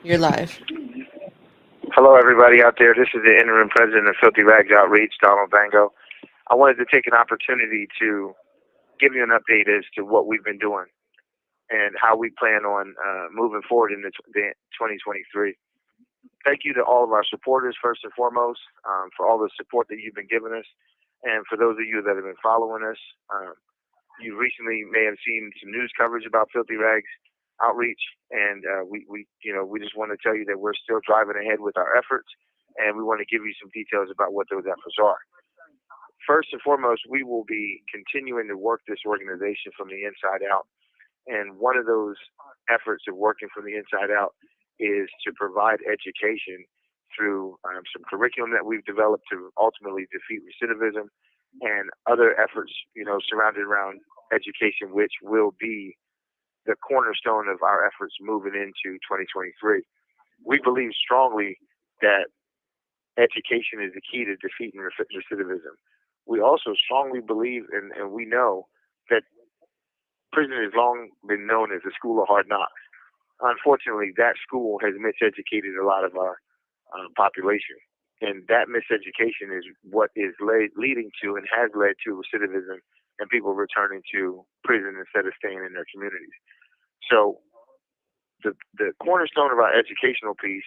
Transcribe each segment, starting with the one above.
You're live. Hello, everybody out there. This is the Interim President of Filthy Rags Outreach, Donald Bango. I wanted to take an opportunity to give you an update as to what we've been doing and how we plan on moving forward in the 2023. Thank you to all of our supporters, first and foremost, for all the support that you've been giving us. And for those of you that have been following us, you recently may have seen some news coverage about Filthy Rags Outreach, and we just want to tell you that we're still driving ahead with our efforts, and we want to give you some details about what those efforts are. First and foremost, we will be continuing to work this organization from the inside out, and one of those efforts of working from the inside out is to provide education through some curriculum that we've developed to ultimately defeat recidivism, and other efforts, surrounded around education, which will be the cornerstone of our efforts moving into 2023. We believe strongly that education is the key to defeating recidivism. We also strongly believe and we know that prison has long been known as a school of hard knocks. Unfortunately, that school has miseducated a lot of our population. And that miseducation is what is leading to and has led to recidivism and people returning to prison instead of staying in their communities. So the cornerstone of our educational piece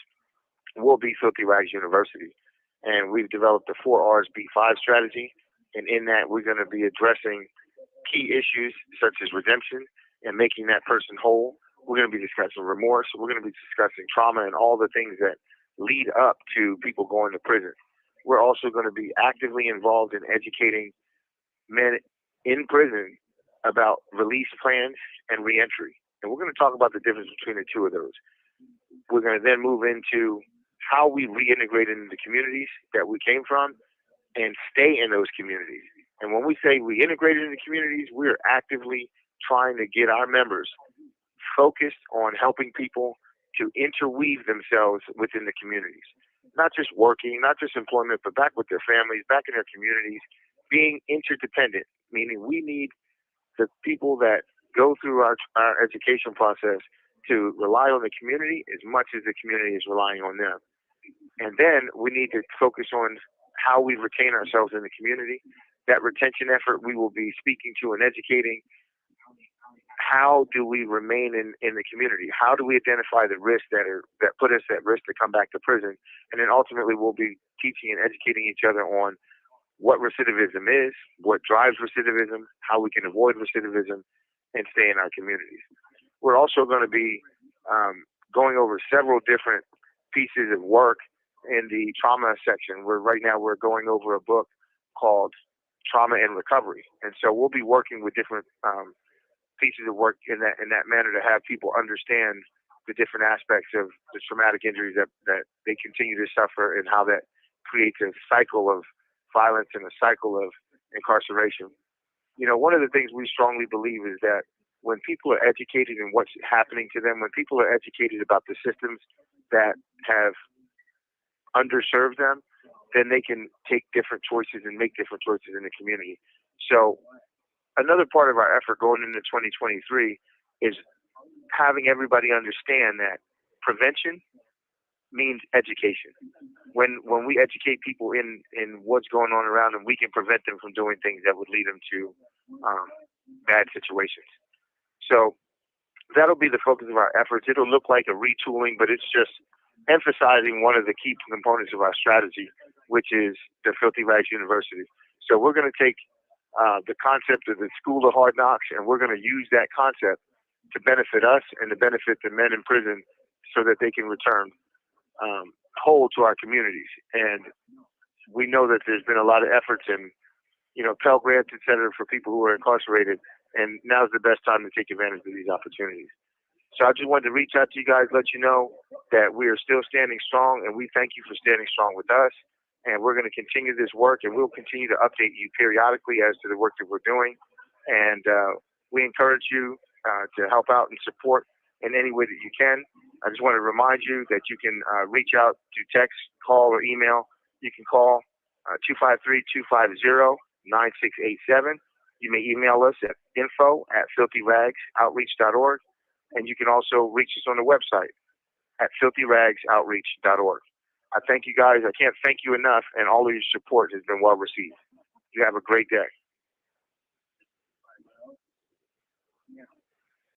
will be Filthy Rags University. And we've developed the 4Rs B5 strategy. And in that, we're going to be addressing key issues such as redemption and making that person whole. We're going to be discussing remorse. We're going to be discussing trauma and all the things that lead up to people going to prison. We're also going to be actively involved in educating men in prison about release plans and reentry. And we're going to talk about the difference between the two of those. We're going to then move into how we reintegrate into the communities that we came from and stay in those communities. And when we say reintegrate into the communities, we're actively trying to get our members focused on helping people to interweave themselves within the communities. Not just working, not just employment, but back with their families, back in their communities, being interdependent, meaning we need the people that go through our education process to rely on the community as much as the community is relying on them. And then we need to focus on how we retain ourselves in the community. That retention effort, we will be speaking to and educating. How do we remain in the community? How do we identify the risks that put us at risk to come back to prison? And then ultimately we'll be teaching and educating each other on what recidivism is, what drives recidivism, how we can avoid recidivism, and stay in our communities. We're also going to be going over several different pieces of work in the trauma section, where right now we're going over a book called Trauma and Recovery. And so we'll be working with different pieces of work in that manner to have people understand the different aspects of the traumatic injuries that they continue to suffer and how that creates a cycle of violence and a cycle of incarceration. One of the things we strongly believe is that when people are educated in what's happening to them, when people are educated about the systems that have underserved them, then they can take different choices and make different choices in the community. So another part of our effort going into 2023 is having everybody understand that prevention means education. When we educate people in what's going on around them, we can prevent them from doing things that would lead them to bad situations. So that'll be the focus of our efforts. It'll look like a retooling, but it's just emphasizing one of the key components of our strategy, which is the Filthy Rags University. So we're going to take the concept of the School of Hard Knocks, and we're going to use that concept to benefit us and to benefit the men in prison so that they can return whole to our communities. And we know that there's been a lot of efforts and, Pell Grants, et cetera, for people who are incarcerated. and now's the best time to take advantage of these opportunities. So I just wanted to reach out to you guys, let you know that we are still standing strong, and we thank you for standing strong with us. And we're going to continue this work, and we'll continue to update you periodically as to the work that we're doing. And we encourage you to help out and support in any way that you can. I just want to remind you that you can reach out to text, call, or email. You can call 253-250-9687. You may email us at info@filthyragsoutreach.org. And you can also reach us on the website at filthyragsoutreach.org. I thank you guys. I can't thank you enough, and all of your support has been well received. You have a great day.